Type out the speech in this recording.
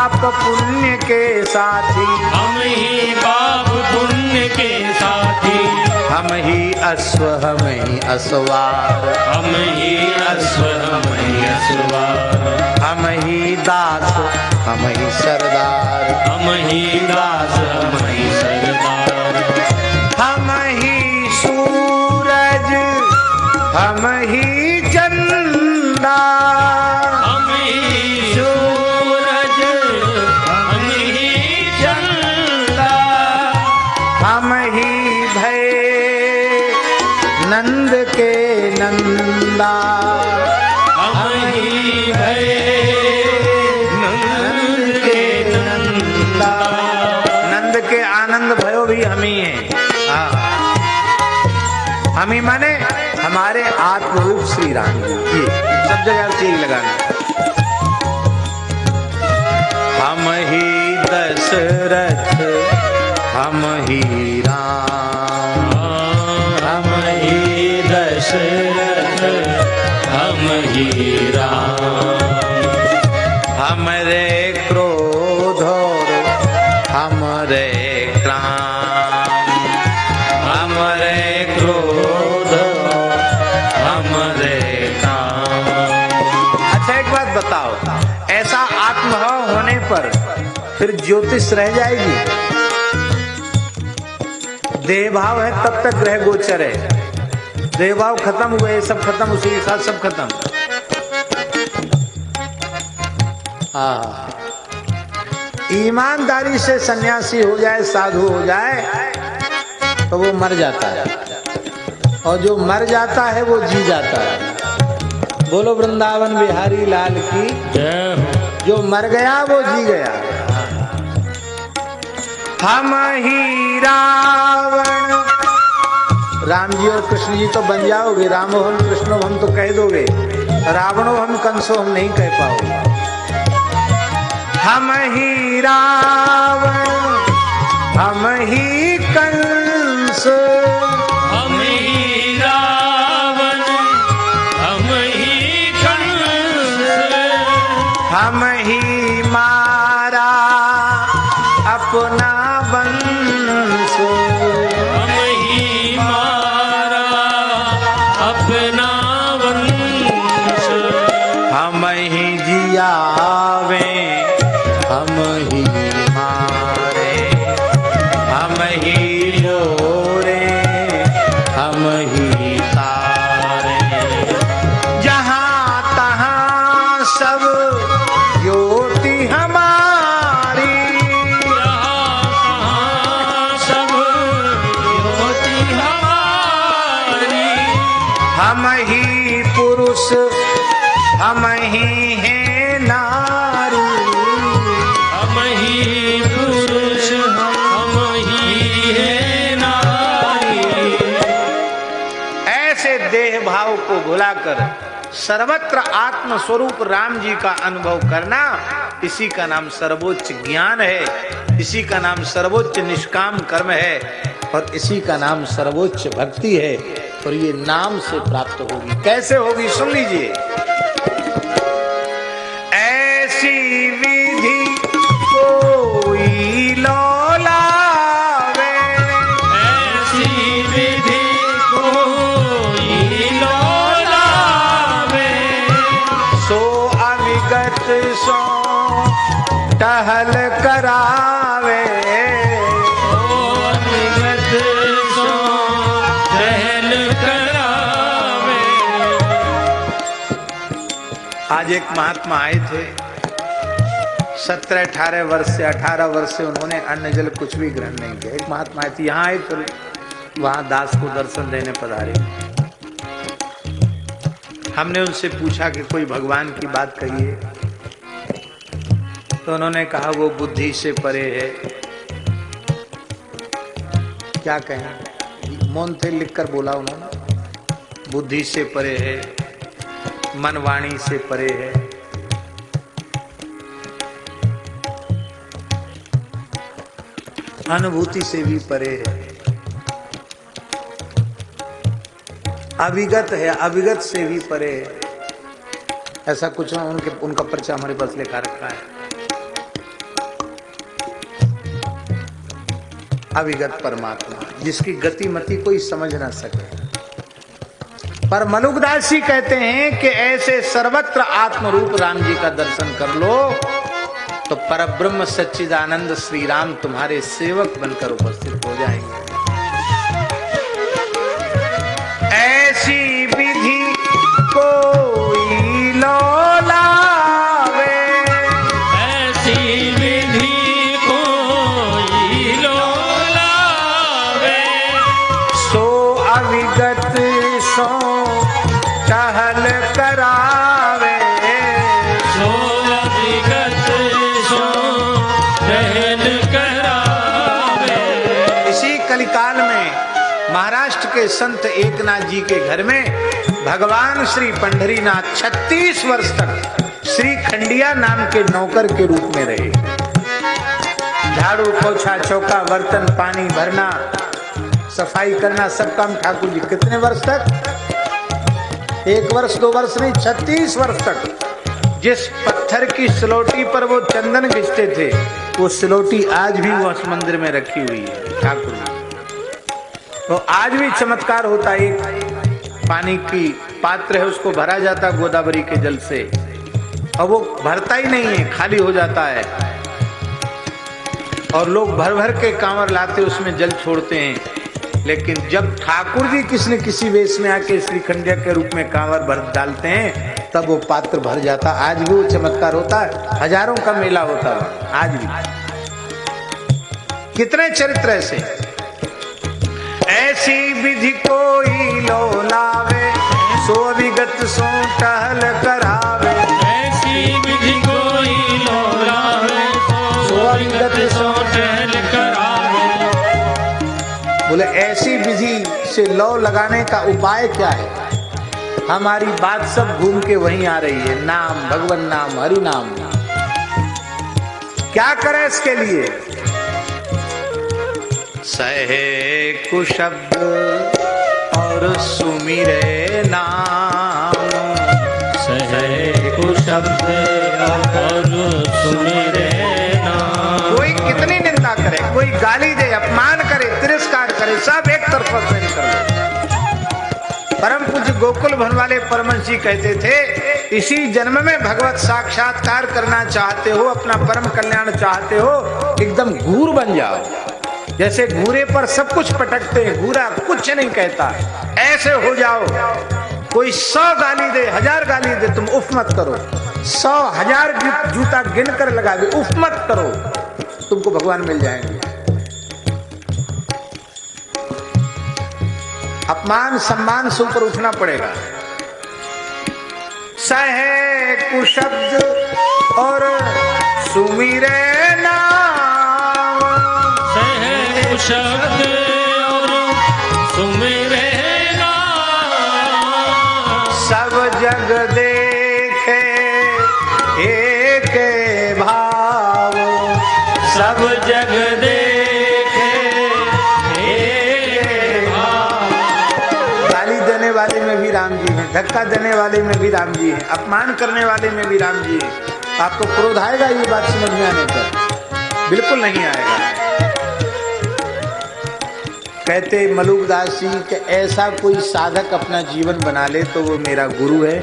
पाप पुण्य के साथी, हम ही पाप पुण्य के साथी, हम ही अश्व हम ही असवार, हम ही अश्व हम ही असवार, हम ही दास हम ही सरदार, हम ही दास हम ही सरदार, हम ही सूरज हम ही चंदा, हम ही सूरज हम ही चंदा, हम ही भय नंद के नंदा, हम ही भय नंद के नंदा, नंद के आनंद भयो भी हम ही हैं। हाँ, हम ही माने हमारे आत्मरूप श्री राम जी। ये सब जगह से ही लगाना। हम ही दशरथ हम ही राम, हम ही दशरथ हम ही राम, हमरे क्रोध और हमरे क्राम, हमरे क्रोध हमरे काम। अच्छा एक बात बताओ, ऐसा आत्मभाव होने पर फिर ज्योतिष रह जाएगी? देह भाव है तब तक ग्रह गोचर है, देह भाव खत्म हुए सब खत्म, उसी के साथ सब खत्म। हाँ, ईमानदारी से सन्यासी हो जाए, साधु हो जाए तो वो मर जाता है, और जो मर जाता है वो जी जाता है। बोलो वृंदावन बिहारी लाल की जय हो। जो मर गया वो जी गया। हम ही रावण, राम जी और कृष्ण जी तो बन जाओगे, रामो हम कृष्णो हम तो कह दोगे, रावणो हम कंसो हम नहीं कह पाओगे। हम ही रावण हम ही कंस, हम ही रावण हम ही कंस, हम ही मारा अपना वंश, हम ही मारा अपना वंश, हम ही जियावे हम ही मारे, हम ही मोरे हम ही तारे, जहाँ तहाँ सब ज्योति हमारी, जहाँ सब ज्योति हमारी, हम ही पुरुष हम ही हैं नारी, हम ही पुरुष हम ही है नारी। ऐसे देह भाव को भुलाकर सर्वत्र आत्म स्वरूप राम जी का अनुभव करना, इसी का नाम सर्वोच्च ज्ञान है, इसी का नाम सर्वोच्च निष्काम कर्म है, और इसी का नाम सर्वोच्च भक्ति है। और ये नाम से प्राप्त होगी। कैसे होगी सुन लीजिए। ऐसी विधि कोई लौलावे, ऐसी विधि कोई लौलावे, सो अविगत सो टहल करावे, ओ अविगत सो टहल करावे। आज एक महात्मा आए थे, 17-18 वर्ष से 18 वर्ष से उन्होंने अन्न जल कुछ भी ग्रहण नहीं किया। एक महात्मा आए थे, यहाँ आए तो वहां दास को दर्शन देने पधारे। हमने उनसे पूछा कि कोई भगवान की बात कहिए, तो उन्होंने कहा वो बुद्धि से परे है। क्या कहें, मौन थे, लिखकर बोला उन्होंने, बुद्धि से परे है, मन वाणी से परे है, अनुभूति से भी परे है, अविगत है, अविगत से भी परे है। ऐसा कुछ उनका पर्चा हमारे पास लिखा रखा है। अविगत परमात्मा, जिसकी गति मति कोई समझ ना सके। पर मलुकदास जी कहते हैं कि ऐसे सर्वत्र आत्मरूप राम जी का दर्शन कर लो तो परब्रह्म सच्चिदानंद श्री राम तुम्हारे सेवक बनकर उपस्थित हो जाएंगे। ऐसी विधि कोई लो लावे, ऐसी विधि कोई लो लावे, सो अविगत सो टहल करावे, सो अविगत सो टहल करावे। इसी कलिकाल में महाराष्ट्र के संत एकनाथ जी के घर में भगवान श्री पंढरीनाथ 36 वर्ष तक श्री खंडिया नाम के नौकर के रूप में रहे। झाड़ू पोछा चौका बर्तन पानी भरना सफाई करना सब काम ठाकुर जी। कितने वर्ष तक? 1 वर्ष 2 वर्ष नहीं, 36 वर्ष तक। जिस पत्थर की सिलौटी पर वो चंदन घिसते थे वो सिलौटी आज भी वो उस मंदिर में रखी हुई है ठाकुर जी। तो आज भी चमत्कार होता है। एक पानी की पात्र है, उसको भरा जाता गोदावरी के जल से, और वो भरता ही नहीं है, खाली हो जाता है, और लोग भर भर के कांवर लाते उसमें जल छोड़ते हैं। लेकिन जब ठाकुर जी किसी न किसी वेश में आके श्रीखंडिया के रूप में कांवर भर डालते हैं तब वो पात्र भर जाता। आज भी वो चमत्कार होता है, हजारों का मेला होता है आज भी। कितने चरित्र ऐसे। ऐसी विधि कोई लो लावे, सो विगत सो टहल करावे, ऐसी विधि कोई लो लावे, सो विगत सो टहल करावे। बोले ऐसी विधि से लौ लगाने का उपाय क्या है? हमारी बात सब घूम के वहीं आ रही है, नाम, भगवान नाम, हरि नाम। क्या करें इसके लिए? सहे कुशब्द और सुमिरे नाम, सहे कुशब्द और सुमिरे नाम। कोई कितनी निंदा करे, कोई गाली दे, अपमान करे, तिरस्कार करे, सब एक तरफा से कर दो। परम पूज्य गोकुल भवन वाले परमहंस जी कहते थे, इसी जन्म में भगवत साक्षात्कार करना चाहते हो, अपना परम कल्याण चाहते हो, एकदम घूर बन जाओ। जैसे घूरे पर सब कुछ पटकते हैं, घूरा कुछ नहीं कहता, ऐसे हो जाओ। कोई 100 गाली दे, 1000 गाली दे, तुम उफ मत करो। 100 1000 जूता गिन कर लगा दे, उफ मत करो, तुमको भगवान मिल जाएंगे। अपमान सम्मान से ऊपर उठना पड़ेगा। सहे कुशब्द और सुमिरे नाम, सहे शब्द और सुमिरे नाम। सब जग देखे एक भाव, सब जग देखे एक भाव। गाली देने वाले में भी राम जी हैं, धक्का देने वाले में भी राम जी हैं, अपमान करने वाले में भी राम जी हैं। आपको क्रोध आएगा ये बात समझ में आने पर? बिल्कुल नहीं आएगा। कहते मलुकदास जी कि ऐसा कोई साधक अपना जीवन बना ले तो वो मेरा गुरु है।